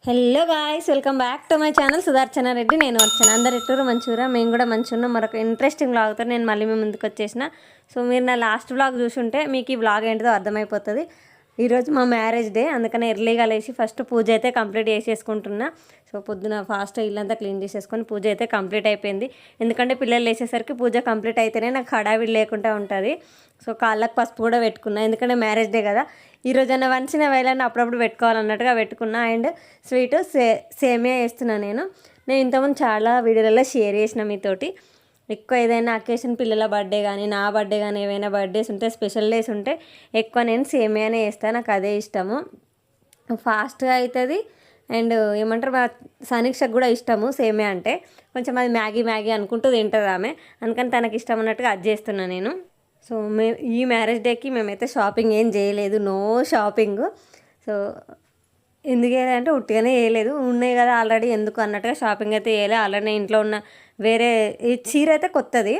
Hello guys, welcome back to my channel Sudarshana Reddy. నేను వచ్చాను. అందరు ఎట్టూరు మంచిగా, మేము కూడా మంచిగా ఉన్నాం. మరొక ఇంట్రెస్టింగ్ వ్లాగ్తో నేను మళ్ళీ మీ ముందుకు వచ్చేసిన. సో మీరు నా లాస్ట్ వ్లాగ్ చూసుంటే మీకు ఈ వ్లాగ్ ఏంటిదో అర్థమైపోతుంది. ఈరోజు మా మ్యారేజ్ డే, అందుకని ఎర్లీగా లేచి ఫస్ట్ పూజ అయితే కంప్లీట్ చేసేసుకుంటున్నా. సో పొద్దున ఫాస్ట్ ఇల్లంతా క్లీన్ చేసేసుకొని పూజ అయితే కంప్లీట్ అయిపోయింది. ఎందుకంటే పిల్లలు లేచేసరికి పూజ కంప్లీట్ అయితేనే నాకు హడావిడి లేకుండా ఉంటుంది. సో కాళ్ళకు పసుపు కూడా పెట్టుకున్నా, ఎందుకంటే మ్యారేజ్ డే కదా. ఈరోజైనా వన్సిన వేళని అప్పుడప్పుడు పెట్టుకోవాలన్నట్టుగా పెట్టుకున్నా. అండ్ స్వీట్ సేమియా వేస్తున్నా. నేను ఇంతకుముందు చాలా వీడియోలలో షేర్ చేసిన మీతోటి. ఎక్కువ ఏదైనా అకేషన్, పిల్లల బర్త్డే కానీ నా బర్త్డే కానీ ఏవైనా బర్త్డేస్ ఉంటే, స్పెషల్ డేస్ ఉంటే ఎక్కువ నేను సేమియానే వేస్తాను. నాకు అదే ఇష్టము, ఫాస్ట్గా అవుతుంది. అండ్ ఏమంటారు, మా సనీక్షకు కూడా ఇష్టము సేమియా అంటే. కొంచెం అది మ్యాగీ అనుకుంటూ తింటుంది ఆమె, అందుకని తనకి ఇష్టం అన్నట్టుగా అది చేస్తున్నాను నేను. సో ఈ మ్యారేజ్ డేకి మేమైతే షాపింగ్ ఏం చేయలేదు, నో షాపింగ్. సో ఎందుకు వేయలేదంటే ఉట్టిగానే వేయలేదు, ఉన్నాయి కదా ఆల్రెడీ ఎందుకు అన్నట్టుగా షాపింగ్ అయితే వేయలేదు. ఆల్రెడీ ఇంట్లో ఉన్న వేరే ఈ చీర అయితే కొత్తది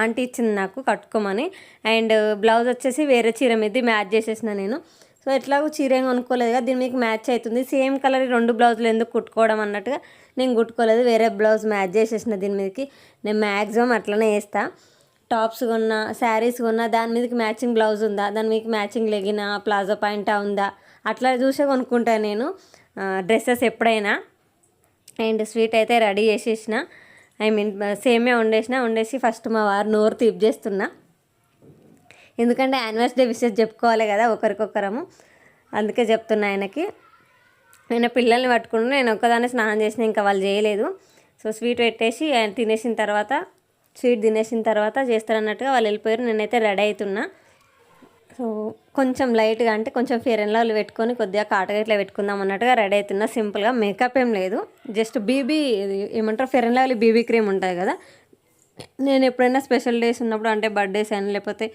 ఆంటీ ఇచ్చింది నాకు కట్టుకోమని. అండ్ బ్లౌజ్ వచ్చేసి వేరే చీర మీద మ్యాచ్ చేసేసిన నేను. సో ఎట్లాగో చీర ఏం కొనుక్కోలేదు కదా, దీని మీకు మ్యాచ్ అవుతుంది, సేమ్ కలర్ 2 బ్లౌజులు ఎందుకు కుట్టుకోవడం అన్నట్టుగా నేను కుట్టుకోలేదు, వేరే బ్లౌజ్ మ్యాచ్ చేసేసిన దీని మీదకి. నేను మ్యాక్సిమం అట్లనే వేస్తాను. టాప్స్ కొన్నా, శారీస్ కొన్నా దాని మీదకి మ్యాచింగ్ బ్లౌజ్ ఉందా, దాని మీదకి మ్యాచింగ్ లెగినా, ప్లాజో పాయింటా ఉందా, అట్లా చూసే కొనుక్కుంటాను నేను డ్రెస్సెస్ ఎప్పుడైనా. అండ్ స్వీట్ అయితే రెడీ చేసేసిన, సేమియా వండేసి ఫస్ట్ మా వారు నోరు తీపి చేస్తున్నా. ఎందుకంటే యానివర్సరీ విషెస్ చెప్పుకోవాలి కదా ఒకరికొకరము, అందుకే చెప్తున్నా ఆయనకి. ఆయన పిల్లల్ని పట్టుకుని నేను ఒక్కదాన్ని స్నానం చేసిన, ఇంకా వాళ్ళు చేయలేదు. సో స్వీట్ పెట్టేసి ఆయన స్వీట్ తినేసిన తర్వాత చేస్తారన్నట్టుగా వాళ్ళు వెళ్ళిపోయారు. నేనైతే రెడీ అవుతున్నా. సో కొంచెం లైట్గా, అంటే కొంచెం ఫేర్ అండ్ లవ్లీ పెట్టుకొని కొద్దిగా కాటగా ఇట్లా పెట్టుకుందాం అన్నట్టుగా రెడీ అవుతున్నా. సింపుల్గా, మేకప్ ఏం లేదు, జస్ట్ ఏమంటారు fair and lovely BB cream ఉంటుంది కదా. నేను ఎప్పుడైనా స్పెషల్ డేస్ ఉన్నప్పుడు, అంటే బర్త్డేస్ అని లేకపోతే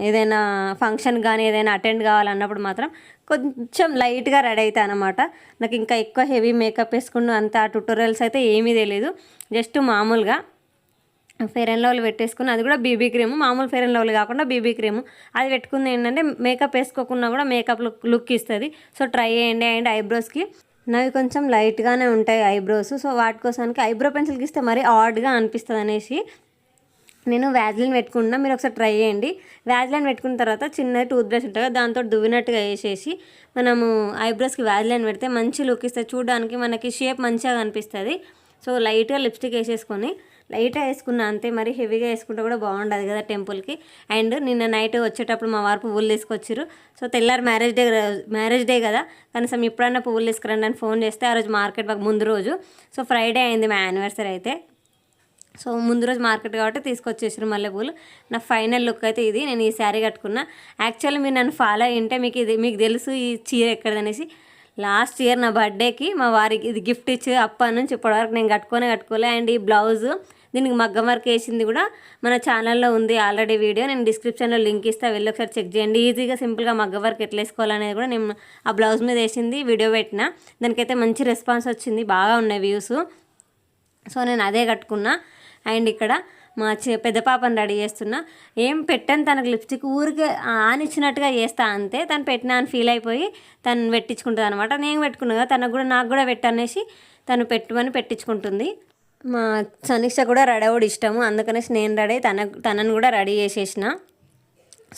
ఏదైనా ఫంక్షన్ కానీ ఏదైనా అటెండ్ కావాలన్నప్పుడు మాత్రం కొంచెం లైట్గా రెడీ అవుతాను అనమాట. నాకు ఇంకా ఎక్కువ హెవీ మేకప్ వేసుకున్న అంత ట్యూటోరియల్స్ అయితే ఏమీ తెలియదు. జస్ట్ మామూలుగా ఫెయిర్ అండ్ లవ్లీ పెట్టేసుకుని, అది కూడా బీబీ క్రీమ్, మామూలు ఫెయిర్ అండ్ లవ్లీ కాకుండా బీబీ క్రీమ్ అది పెట్టుకుంది. ఏంటంటే మేకప్ వేసుకోకుండా కూడా మేకప్ లుక్ ఇస్తుంది. సో ట్రై చేయండి. అండ్ ఐబ్రోస్కి నావి కొంచెం లైట్గానే ఉంటాయి ఐబ్రోస్. సో వాటి కోసానికి ఐబ్రో పెన్సిల్కి ఇస్తే మరీ ఆడ్గా అనిపిస్తుంది అనేసి నేను వ్యాజ్లైన్ పెట్టుకుంటున్నా. మీరు ఒకసారి ట్రై చేయండి. వ్యాజ్లైన్ పెట్టుకున్న తర్వాత చిన్న టూత్ బ్రష్ ఉంటుంది, దాంతో దువ్వినట్టుగా వేసేసి మనము ఐబ్రోస్కి వ్యాజ్లైన్ పెడితే మంచి లుక్ ఇస్తుంది, చూడడానికి మనకి షేప్ మంచిగా కనిపిస్తుంది. సో లైట్గా లిప్స్టిక్ వేసేసుకొని లైట్గా వేసుకున్నా అంతే, మరి హెవీగా వేసుకుంటే కూడా బాగుండదు కదా టెంపుల్కి. అండ్ నిన్న నైట్ వచ్చేటప్పుడు మా వారు పువ్వులు తీసుకొచ్చారు. సో తెల్లారు మ్యారేజ్ డే కదా, కనీసం ఇప్పుడన్నా పువ్వులు తీసుకురండి అని ఫోన్ చేస్తే, ఆ రోజు మార్కెట్ ముందు రోజు, సో ఫ్రైడే అయింది మా యానివర్సరీ అయితే. సో ముందు రోజు మార్కెట్ కాబట్టి తీసుకొచ్చేసారు మల్లెపూలు. నా ఫైనల్ లుక్ అయితే ఇది. నేను ఈ శారీ కట్టుకున్నా. యాక్చువల్లీ మీరు నన్ను ఫాలో అయ్యింటే మీకు తెలుసు ఈ చీర ఎక్కడదనేసి. లాస్ట్ ఇయర్ నా బర్త్డేకి మా వారికి ఇది గిఫ్ట్ ఇచ్చి అప్పటి నుంచి ఇప్పటివరకు నేను కట్టుకోలే. అండ్ ఈ బ్లౌజు, దీనికి మగ్గం వర్క్ వేసింది కూడా మన ఛానల్లో ఉంది ఆల్రెడీ వీడియో, నేను డిస్క్రిప్షన్లో లింక్ ఇస్తా, వెళ్ళి ఒకసారి చెక్ చేయండి. ఈజీగా సింపుల్గా మగ్గం వర్క్ ఎట్లా వేసుకోవాలనేది కూడా నేను ఆ బ్లౌజ్ మీద వేసింది వీడియో పెట్టిన. దానికైతే మంచి రెస్పాన్స్ వచ్చింది, బాగా ఉన్నాయి వ్యూస్. సో నేను అదే కట్టుకున్నా. అండ్ ఇక్కడ మా పెద్ద పాపను రెడీ చేస్తున్నా. ఏం పెట్టాను తనకు లిప్స్టిక్, ఊరికే ఆనిచ్చినట్టుగా చేస్తా అంతే. తను పెట్టినా అని ఫీల్ అయిపోయి తను పెట్టించుకుంటుంది అనమాట. నేను పెట్టుకున్నా కదా, నాకు కూడా పెట్టనేసి తను పెట్టించుకుంటుంది. మా సనీక్ష కూడా రెడీ అవ్వడం ఇష్టము, అందుకనేసి నేను రెడీ తనను కూడా రెడీ చేసేసిన.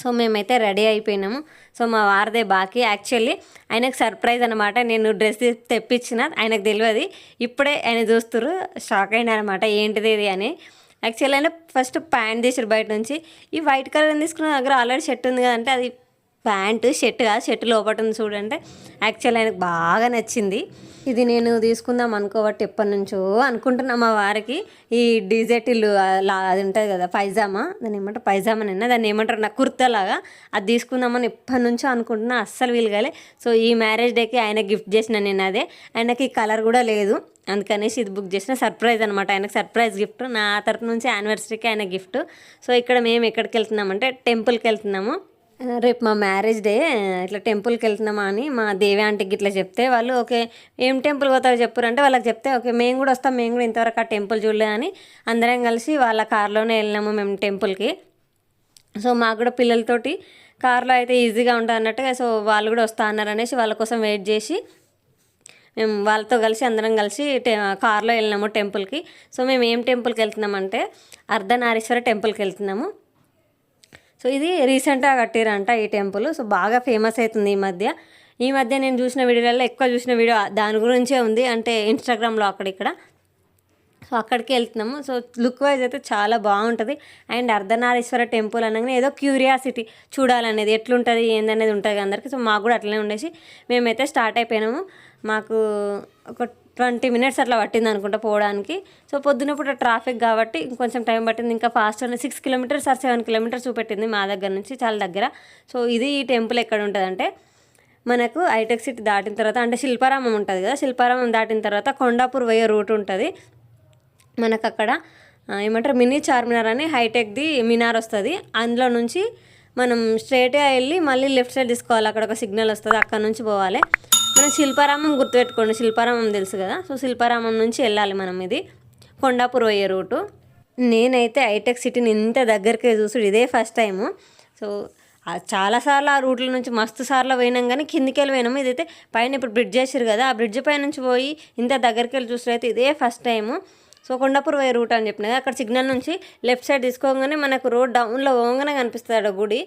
సో మేమైతే రెడీ అయిపోయినాము. సో మా వారిదే బాకీ. యాక్చువల్లీ ఆయనకు సర్ప్రైజ్ అనమాట. నేను డ్రెస్ తెప్పించిన, ఆయనకు తెలియదు. ఇప్పుడే ఆయన చూస్తున్నారు, షాక్ అయినా అనమాట ఏంటిది ఇది అని. యాక్చువల్లీ ఆయన ఫస్ట్ ప్యాంట్ తీసారు బయట నుంచి. ఈ వైట్ కలర్ తీసుకున్న దగ్గర ఆల్రెడీ షర్ట్ ఉంది కదంటే, అది ప్యాంటు షర్ట్ కాదు, షర్ట్ లోపల ఉంది చూడంటే. యాక్చువల్లీ ఆయనకు బాగా నచ్చింది. ఇది నేను తీసుకుందాం అనుకోబట్టి ఎప్పటి నుంచో అనుకుంటున్నా. మా వారికి ఈ డీజెట్ ఇల్లు అది ఉంటుంది కదా పైజామా, దాన్ని ఏమంటారు పైజామానైనా దాన్ని ఏమంటారు నాకు కుర్తాలాగా, అది తీసుకుందామని ఎప్పటి నుంచో అనుకుంటున్నా, అస్సలు వీలుగాలే. సో ఈ మ్యారేజ్ డేకి ఆయన గిఫ్ట్ చేసిన నేను అదే. ఆయనకి కలర్ కూడా లేదు, అందుకనేసి ఇది బుక్ చేసిన. సర్ప్రైజ్ అనమాట, ఆయనకు సర్ప్రైజ్ గిఫ్ట్ నా తరపు నుంచి యానివర్సరీకి ఆయన గిఫ్ట్. సో ఇక్కడ మేము ఎక్కడికి వెళ్తున్నామంటే టెంపుల్కి వెళ్తున్నాము. రేపు మా మ్యారేజ్ డే, ఇట్లా టెంపుల్కి వెళ్తున్నామా అని మా దేవి ఆంటీకి ఇట్లా చెప్తే, వాళ్ళు ఓకే ఏం టెంపుల్ పోతారో చెప్పురంటే వాళ్ళకి చెప్తే ఓకే మేము కూడా వస్తాం, మేము కూడా ఇంతవరకు ఆ టెంపుల్ చూడలే అని అందరం కలిసి వాళ్ళ కార్లోనే వెళ్ళినాము మేము టెంపుల్కి. సో మాకు కూడా పిల్లలతోటి కార్లో అయితే ఈజీగా ఉంటుంది అన్నట్టుగా, సో వాళ్ళు కూడా వస్తా అన్నారు అనేసి వాళ్ళ కోసం వెయిట్ చేసి మేము వాళ్ళతో కలిసి అందరం కలిసి కార్లో వెళ్ళినాము టెంపుల్కి. సో మేము ఏం టెంపుల్కి వెళ్తున్నామంటే అర్ధనారీశ్వర టెంపుల్కి వెళ్తున్నాము. సో ఇది రీసెంట్గా కట్టిరంట ఈ టెంపుల్. సో బాగా ఫేమస్ అవుతుంది ఈ మధ్య నేను చూసిన వీడియోలలో ఎక్కువ చూసిన వీడియో దాని గురించే ఉంది, అంటే ఇన్స్టాగ్రామ్లో అక్కడిక్కడ. సో అక్కడికి వెళ్తున్నాము. సో లుక్ వైజ్ అయితే చాలా బాగుంటుంది. అండ్ అర్ధనారీశ్వర టెంపుల్ అనగానే ఏదో క్యూరియాసిటీ చూడాలనేది ఎట్లుంటుంది ఏందనేది ఉంటుంది అందరికీ. సో మాకు కూడా అట్లనే ఉండేసి మేమైతే స్టార్ట్ అయిపోయినాము. మాకు ఒక 20 minutes అట్లా పట్టింది అనుకుంటా పోవడానికి. సో పొద్దునప్పుడు ట్రాఫిక్ కాబట్టి ఇంకొంచెం టైం పట్టింది. ఇంకా ఫాస్ట్ 6 kilometers or 7 kilometers చూపెట్టింది మా దగ్గర నుంచి, చాలా దగ్గర. సో ఇది ఈ టెంపుల్ ఎక్కడ ఉంటుందంటే మనకు హైటెక్ సిటీ దాటిన తర్వాత, అంటే శిల్పారామం ఉంటుంది కదా, శిల్పారామం దాటిన తర్వాత కొండాపూర్ పోయే రూట్ ఉంటుంది మనకు. అక్కడ ఏమంటారు మినీ చార్మినార్ అని హైటెక్ది మినార్ వస్తుంది. అందులో నుంచి మనం స్ట్రైట్గా వెళ్ళి మళ్ళీ లెఫ్ట్ సైడ్ తీసుకోవాలి, అక్కడ ఒక సిగ్నల్ వస్తుంది, అక్కడ నుంచి పోవాలి. మనం శిల్పారామం గుర్తుపెట్టుకోండి, శిల్పారామం తెలుసు కదా. సో శిల్పారామం నుంచి వెళ్ళాలి మనం. ఇది కొండాపూర్ పోయే రూటు. నేనైతే హైటెక్ సిటీని ఇంత దగ్గరికి చూసుడు ఇదే ఫస్ట్ టైము. సో చాలాసార్లు ఆ రూట్ల నుంచి మస్తు సార్లు పోయినాం, కానీ కిందికి వెళ్ళి పోయినాము. ఇదైతే పైన ఇప్పుడు బ్రిడ్జ్ చేసారు కదా, ఆ బ్రిడ్జ్ పై నుంచి పోయి ఇంత దగ్గరికి వెళ్ళి చూసినైతే ఇదే ఫస్ట్ టైము. సో కొండాపూర్ పోయే రూట్ అని చెప్పినది. అక్కడ సిగ్నల్ నుంచి లెఫ్ట్ సైడ్ తీసుకోగానే మనకు రోడ్ డౌన్లో పోగానే కనిపిస్తుంది గుడి,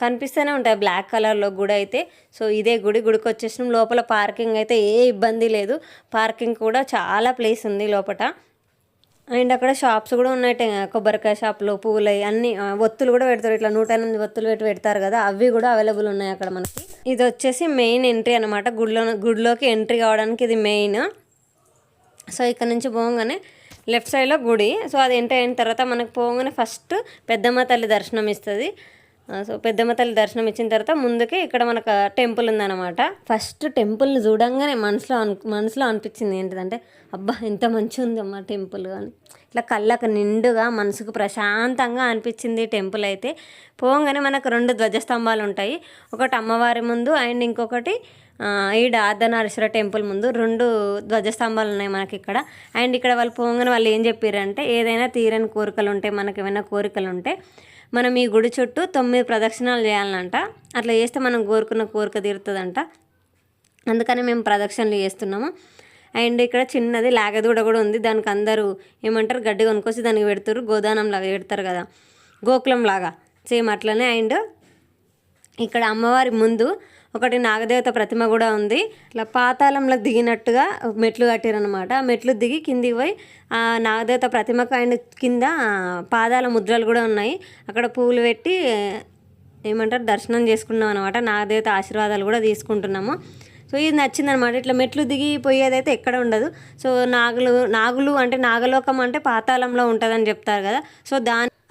కనిపిస్తూనే ఉంటాయి బ్లాక్ కలర్లో గుడి అయితే. సో ఇదే గుడికి వచ్చేసినాం. లోపల పార్కింగ్ అయితే ఏ ఇబ్బంది లేదు, పార్కింగ్ కూడా చాలా ప్లేస్ ఉంది లోపల. అండ్ అక్కడ షాప్స్ కూడా ఉన్నాయి, కొబ్బరికాయ షాపులు, పువ్వులు, అన్ని ఒత్తులు కూడా పెడతారు, ఇట్లా 108 ఒత్తులు పెడతారు కదా, అవి కూడా అవైలబుల్ ఉన్నాయి అక్కడ మనకి. ఇది వచ్చేసి మెయిన్ ఎంట్రీ అనమాట, గుడిలోకి ఎంట్రీ కావడానికి ఇది మెయిన్. సో ఇక్కడ నుంచి పోగానే లెఫ్ట్ సైడ్లో గుడి. సో అది ఎంట్రీ అయిన తర్వాత మనకు పోగానే ఫస్ట్ పెద్దమ్మ తల్లి దర్శనం ఇస్తుంది. సో పెద్దమ్మ తల్లి దర్శనం ఇచ్చిన తర్వాత ముందుకే ఇక్కడ మనకు టెంపుల్ ఉందన్నమాట. ఫస్ట్ టెంపుల్ని చూడంగానే మనసులో అనిపించింది ఏంటిదంటే, అబ్బా ఎంత మంచిగా ఉందమ్మా టెంపుల్ అని. ఇట్లా కళ్ళకు నిండుగా మనసుకు ప్రశాంతంగా అనిపించింది టెంపుల్ అయితే. పోగానే మనకు 2 ధ్వజస్తంభాలు ఉంటాయి, ఒకటి అమ్మవారి ముందు అండ్ ఇంకొకటి ఈడ అర్ధనారీశ్వర టెంపుల్ ముందు 2 ధ్వజస్తంభాలు ఉన్నాయి మనకి ఇక్కడ. అండ్ ఇక్కడ వాళ్ళు పోగానే వాళ్ళు ఏం చెప్పారంటే, ఏదైనా తీరని కోరికలు ఉంటే, మనకి ఏమైనా కోరికలు ఉంటే మనం ఈ గుడి చుట్టూ 9 ప్రదక్షిణాలు చేయాలంట. అట్లా చేస్తే మనం కోరుకున్న కోరిక తీరుతుందంట. అందుకని మేము ప్రదక్షిణలు చేస్తున్నాము. అండ్ ఇక్కడ చిన్నది లాగదూడ కూడా ఉంది, దానికి అందరూ ఏమంటారు గడ్డి కొనుక్కొచ్చి దానికి పెడతారు, గోదానం లాగా పెడతారు కదా, గోకులం లాగా సేమ్ అట్లనే. అండ్ ఇక్కడ అమ్మవారి ముందు ఒకటి నాగదేవత ప్రతిమ కూడా ఉంది. ఇట్లా పాతాళంలో దిగినట్టుగా మెట్లు కట్టారనమాట. మెట్లు దిగి కిందికి పోయి ఆ నాగదేవత ప్రతిమకు అండ్ కింద పాదాల ముద్రలు కూడా ఉన్నాయి. అక్కడ పువ్వులు పెట్టి ఏమంటారు దర్శనం చేసుకున్నాం అనమాట, నాగదేవత ఆశీర్వాదాలు కూడా తీసుకుంటున్నాము. సో ఇది నచ్చిందనమాట. ఇట్లా మెట్లు దిగి పోయేదైతే ఎక్కడ ఉండదు. సో నాగులు అంటే నాగలోకం అంటే పాతాళంలో ఉంటుందని చెప్తారు కదా. సో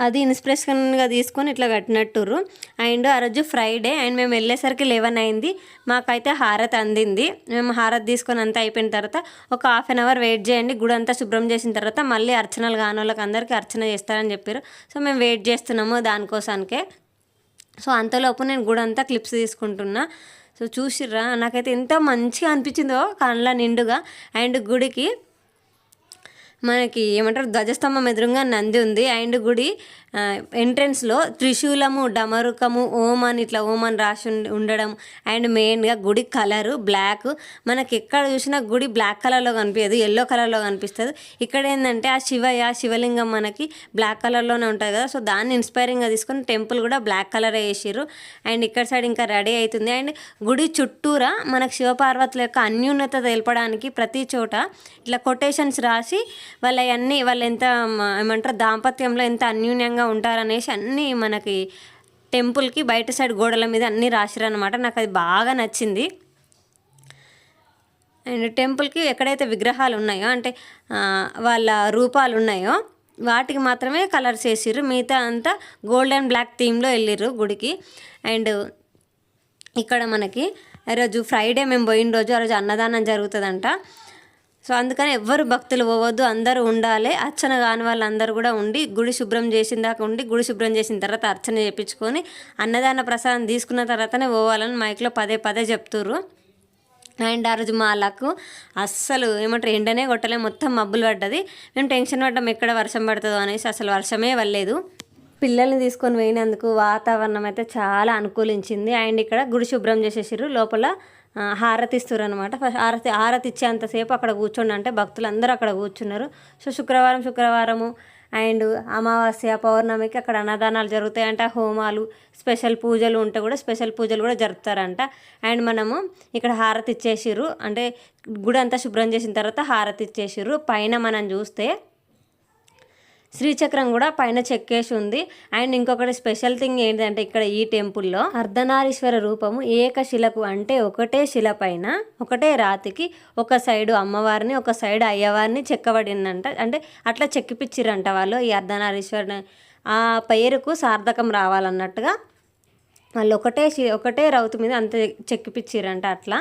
అది ఇన్స్పిరేషన్గా తీసుకొని ఇట్లా కట్టినట్టుర్రు. అండ్ ఆ రోజు ఫ్రైడే అండ్ మేము వెళ్ళేసరికి 11 అయింది. మాకైతే హారతి అందింది. మేము హారతి తీసుకొని అంతా అయిపోయిన తర్వాత ఒక 1/2 hour వెయిట్ చేయండి, గుడి అంతా శుభ్రం చేసిన తర్వాత మళ్ళీ అర్చనలు కాని వాళ్ళకి అందరికీ అర్చన చేస్తారని చెప్పారు. సో మేము వెయిట్ చేస్తున్నాము దానికోసానికే. సో అంతలోపు నేను గుడి అంతా క్లిప్స్ తీసుకుంటున్నా. సో చూసిర్రా, నాకైతే ఎంత మంచిగా అనిపించిందో కళ్ళ నిండుగా. అండ్ గుడికి మనకి ఏమంటారు ధ్వజస్తంభం ఎదురుగా నంది ఉంది. అండ్ గుడి ఎంట్రెన్స్లో త్రిశూలము, డమరుకము, ఓం అని ఇట్లా ఓం అని రాసి ఉండడం. అండ్ మెయిన్గా గుడి కలరు బ్లాక్. మనకి ఎక్కడ చూసినా గుడి బ్లాక్ కలర్లో కనిపించదు, ఎల్లో కలర్లో కనిపిస్తుంది. ఇక్కడ ఏంటంటే ఆ శివలింగం మనకి బ్లాక్ కలర్లోనే ఉంటుంది కదా. సో దాన్ని ఇన్స్పైరింగ్గా తీసుకొని టెంపుల్ కూడా బ్లాక్ కలర్ వేసిర్రు. అండ్ ఇక్కడ సైడ్ ఇంకా రెడీ అవుతుంది. అండ్ గుడి చుట్టూరా మనకు శివపార్వతుల యొక్క అన్యూన్యత తెలపడానికి ప్రతి చోట ఇట్లా కొటేషన్స్ రాసి వాళ్ళు ఎంత ఏమంటారు దాంపత్యంలో ఎంత అన్యూన్యంగా ఉంటారనేసి అన్నీ మనకి టెంపుల్కి బయట సైడ్ గోడల మీద అన్నీ రాసిరనమాట. నాకు అది బాగా నచ్చింది. అండ్ టెంపుల్కి ఎక్కడైతే విగ్రహాలు ఉన్నాయో అంటే వాళ్ళ రూపాలు ఉన్నాయో వాటికి మాత్రమే కలర్స్ వేసిర్రు, మిగతా అంతా గోల్డ్ అండ్ బ్లాక్ థీమ్లో వెళ్ళిర్రు గుడికి. అండ్ ఇక్కడ మనకి ఈరోజు ఫ్రైడే మేము పోయిన రోజు ఆ రోజు అన్నదానం జరుగుతుందంట. సో అందుకని ఎవ్వరు భక్తులు పోవద్దు, అందరూ ఉండాలి. అర్చన కాని వాళ్ళందరూ కూడా ఉండి గుడి శుభ్రం చేసిన దాకా ఉండి గుడి శుభ్రం చేసిన తర్వాత అర్చన చేయించుకొని అన్నదాన ప్రసాదం తీసుకున్న తర్వాతనే పోవాలని మైక్లో పదే చెప్తుర్రు. అండ్ ఆ రోజు మా లక్ అస్సలు ఏమంటారు ఎండనే కొట్టలే, మొత్తం మబ్బులు పడ్డది. మేము టెన్షన్ పడ్డాం ఎక్కడ వర్షం పడుతుందో అనేసి, అసలు వర్షమే పడలేదు. పిల్లల్ని తీసుకొని పోయినందుకు వాతావరణం అయితే చాలా అనుకూలించింది. అండ్ ఇక్కడ గుడి శుభ్రం చేసేసారు, లోపల హారతి ఇస్తారు అనమాట. ఫస్ట్ హారతి ఇచ్చేంతసేపు అక్కడ కూర్చోండి అంటే భక్తులు అందరూ అక్కడ కూర్చున్నారు. సో శుక్రవారము అండ్ అమావాస్య పౌర్ణమికి అక్కడ అన్నదానాలు జరుగుతాయంట. హోమాలు స్పెషల్ పూజలు ఉంటే కూడా స్పెషల్ పూజలు కూడా జరుపుతారంట. అండ్ మనము ఇక్కడ హారతి ఇచ్చేసిర్రు అంటే గుడి అంతా శుభ్రం చేసిన తర్వాత హారతి ఇచ్చేసిర్రు. పైన మనం చూస్తే శ్రీచక్రం కూడా పైన చెక్కేసి ఉంది. అండ్ ఇంకొకటి స్పెషల్ థింగ్ ఏంటంటే ఇక్కడ ఈ టెంపుల్లో అర్ధనారీశ్వర రూపము ఏకశిలకు అంటే ఒకటే శిల పైన ఒకటే రాతికి ఒక సైడు అమ్మవారిని ఒక సైడు అయ్యవారిని చెక్కబడిందంట. అంటే అట్లా చెక్కిపిచ్చిరంట వాళ్ళు. ఈ అర్ధనారీశ్వర ఆ పేరుకు సార్థకం రావాలన్నట్టుగా వాళ్ళు ఒకటే రౌతు మీద అంత చెక్కిపిచ్చిరంట. అట్లా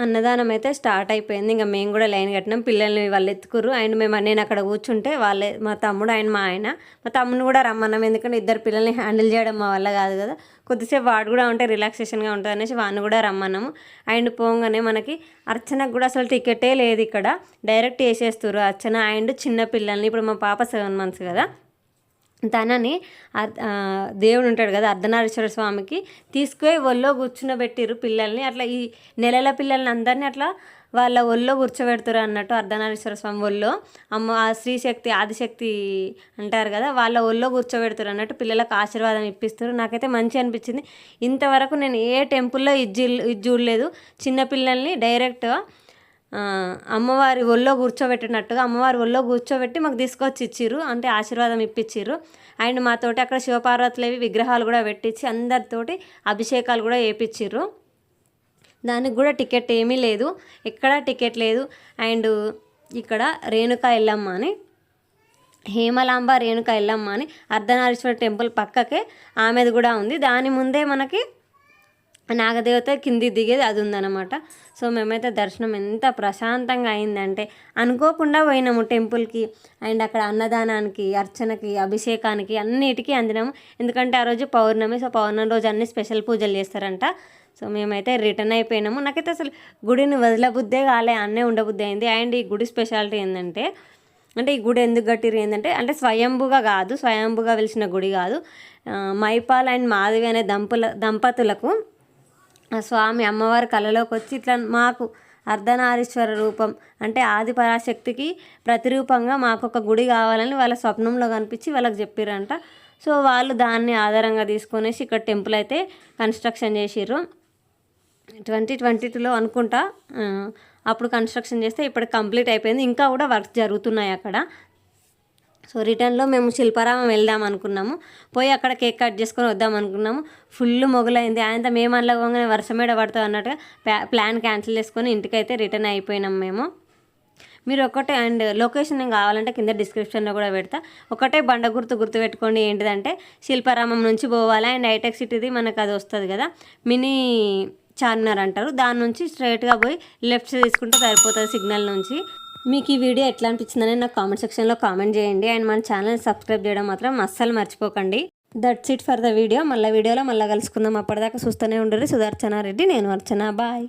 అన్నదానం అయితే స్టార్ట్ అయిపోయింది. ఇంకా మేము కూడా లైన్ కట్టినాం. పిల్లల్ని వాళ్ళు ఎత్తుకుర్రు. అండ్ నేను అక్కడ కూర్చుంటే మా తమ్ముడు ఆయన మా తమ్ముడు కూడా రమ్మన్నాం. ఎందుకంటే ఇద్దరు పిల్లల్ని హ్యాండిల్ చేయడం మా వల్ల కాదు కదా. కొద్దిసేపు వాడు కూడా ఉంటే రిలాక్సేషన్గా ఉంటుంది అనేసి వాడిని కూడా రమ్మన్నాము. అండ్ పోగానే మనకి అర్చనకు కూడా అసలు టికెటే లేదు ఇక్కడ, డైరెక్ట్ వేసేస్తారు అర్చన. అండ్ చిన్న పిల్లల్ని ఇప్పుడు మా పాప 7 months కదా, తనని దేవుడు ఉంటాడు కదా అర్ధనారీశ్వర స్వామికి తీసుకుపోయి ఒళ్ళో కూర్చునబెట్టిరు పిల్లల్ని. అట్లా ఈ నెలల పిల్లల్ని అందరినీ అట్లా వాళ్ళ ఒళ్ళో కూర్చోబెడతారు అన్నట్టు. అర్ధనారీశ్వర స్వామి ఒళ్ళో ఆ శ్రీశక్తి ఆదిశక్తి అంటారు కదా, వాళ్ళ ఒళ్ళో కూర్చోబెడతారు అన్నట్టు. పిల్లలకు ఆశీర్వాదం ఇప్పిస్తారు. నాకైతే మంచి అనిపించింది. ఇంతవరకు నేను ఏ టెంపుల్లో ఇది చూడలేదు. చిన్నపిల్లల్ని డైరెక్ట్గా అమ్మవారి ఒళ్ళో కూర్చోబెట్టినట్టుగా అమ్మవారి ఒళ్ళో కూర్చోబెట్టి మాకు తీసుకొచ్చి ఇచ్చిర్రు, అంటే ఆశీర్వాదం ఇప్పించిర్రు. అండ్ మాతోటి అక్కడ శివపార్వతులవి విగ్రహాలు కూడా పెట్టించి అందరితోటి అభిషేకాలు కూడా చేయించిర్రు. దానికి కూడా టికెట్ ఏమీ లేదు, ఎక్కడా టికెట్ లేదు. అండ్ ఇక్కడ రేణుకా ఎల్లమ్మ అని, హేమలాంబ రేణుకా ఎల్లమ్మ అని అర్ధనారీశ్వర టెంపుల్ పక్కకే ఆమెది కూడా ఉంది. దాని ముందే మనకి నాగదేవత కింది దిగేది అది ఉందన్నమాట. సో మేమైతే దర్శనం ఎంత ప్రశాంతంగా అయిందంటే అనుకోకుండా పోయినాము టెంపుల్కి. అండ్ అక్కడ అన్నదానానికి అర్చనకి అభిషేకానికి అన్నిటికీ అందినాము. ఎందుకంటే ఆ రోజు పౌర్ణమి. సో పౌర్ణమి రోజు అన్ని స్పెషల్ పూజలు చేస్తారంట. సో మేమైతే రిటర్న్ అయిపోయినాము. నాకైతే అసలు గుడిని వదలబుద్దే కాలే, అన్నే ఉండబుద్ధి అయింది. అండ్ ఈ గుడి స్పెషాలిటీ ఏంటంటే ఈ గుడి ఎందుకు కట్టిరు ఏంటంటే స్వయంభుగా వెలిసిన గుడి కాదు. మైపాల్ అండ్ మాధవి అనే దంపతులకు స్వామి అమ్మవారి కళలోకి వచ్చి ఇట్లా మాకు అర్ధనారీశ్వర రూపం అంటే ఆది పరాశక్తికి ప్రతిరూపంగా మాకు ఒక గుడి కావాలని వాళ్ళ స్వప్నంలో కనిపించి వాళ్ళకి చెప్పారంట. సో వాళ్ళు దాన్ని ఆధారంగా తీసుకొనేసి ఇక్కడ టెంపుల్ అయితే కన్స్ట్రక్షన్ చేసిర్రు. 2022లో అనుకుంటా అప్పుడు కన్స్ట్రక్షన్ చేస్తే ఇప్పుడు కంప్లీట్ అయిపోయింది. ఇంకా కూడా వర్క్ జరుగుతున్నాయి అక్కడ. సో రిటర్న్లో మేము శిల్పారామం వెళ్దాం అనుకున్నాము. పోయి అక్కడ కేక్ కట్ చేసుకొని వద్దాం అనుకున్నాము. ఫుల్ మొగలైంది. ఆయనతో మేము అనలేకపోగానే వర్షం మీద పడుతుంది అన్నట్టుగా ప్లాన్ క్యాన్సిల్ చేసుకొని ఇంటికైతే రిటర్న్ అయిపోయినాం మేము. మీరు ఒకటే అండ్ లొకేషన్ కావాలంటే కింద డిస్క్రిప్షన్లో కూడా పెడతా. ఒకటే బండ గుర్తుపెట్టుకోండి. ఏంటిదంటే శిల్పారామం నుంచి పోవాలి. అండ్ హైటెక్ సిటీది మనకు అది వస్తుంది కదా మినీ చార్మినార్ అంటారు, దాని నుంచి స్ట్రైట్గా పోయి లెఫ్ట్ తీసుకుంటే సరిపోతుంది సిగ్నల్ నుంచి. మీకు ఈ వీడియో ఎట్లా అనిపించిందని నాకు కామెంట్ సెక్షన్లో కామెంట్ చేయండి. అండ్ మన ఛానల్ని సబ్స్క్రైబ్ చేయడం మాత్రం అస్సలు మర్చిపోకండి. That's it for the video. మళ్ళీ వీడియోలో కలుసుకుందాం. అప్పటిదాకా చూస్తూనే ఉండరు. సుదర్శన రెడ్డి, నేను అర్చన. బాయ్.